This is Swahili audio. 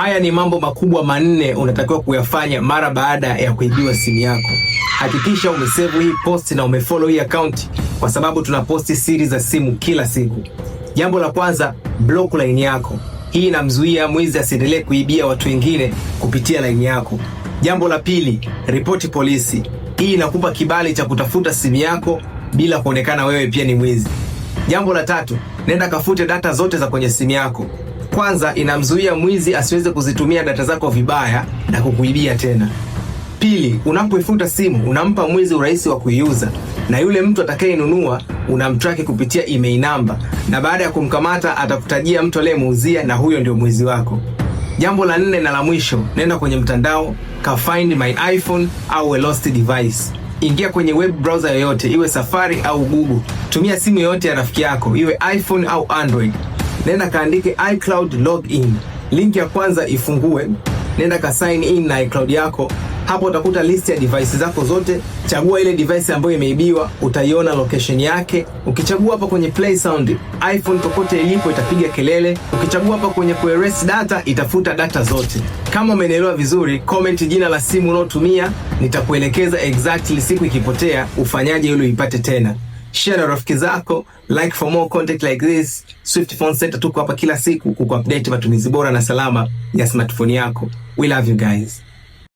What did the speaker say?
Haya ni mambo makubwa manne unatakiwa kuyafanya mara baada ya kuibiwa simu yako. Hakikisha umesave hii post na umefollow hii account kwa sababu tunaposti siri za simu kila siku. Jambo la kwanza, block line yako. Hii inamzuia mwizi asiendelee kuibia watu wengine kupitia line yako. Jambo la pili, ripoti polisi. Hii inakupa kibali cha kutafuta simu yako bila kuonekana wewe pia ni mwizi. Jambo la tatu, nenda kafute data zote za kwenye simu yako. Kwanza, inamzuia mwizi asiweze kuzitumia data zako vibaya na kukuibia tena. Pili, unapoifuta simu unampa mwizi urahisi wa kuiuza, na yule mtu atakayeinunua unamtrack kupitia email number, na baada ya kumkamata atakutajia mtu aliyemuuzia na huyo ndio mwizi wako. Jambo la nne na la mwisho, nenda kwenye mtandao ka find my iPhone au a lost device. Ingia kwenye web browser yoyote, iwe Safari au Google. Tumia simu yoyote ya rafiki yako, iwe iPhone au Android. Nenda kaandike iCloud login. Link ya kwanza ifungue. Nenda ka sign in na iCloud yako. Hapo utakuta list ya device zako zote. Chagua ile device ambayo imeibiwa, utaiona location yake. Ukichagua hapa kwenye play sound, iPhone popote ilipo itapiga kelele. Ukichagua hapa kwenye erase data, itafuta data zote. Kama umeelewa vizuri, comment jina la simu unayotumia, nitakuelekeza exactly siku ikipotea ufanyaje ili uipate tena. Share na rafiki zako, like for more content like this. Swift Phone Center tuko hapa kila siku kukuupdate matumizi bora na salama ya smartphone yako. We love you guys.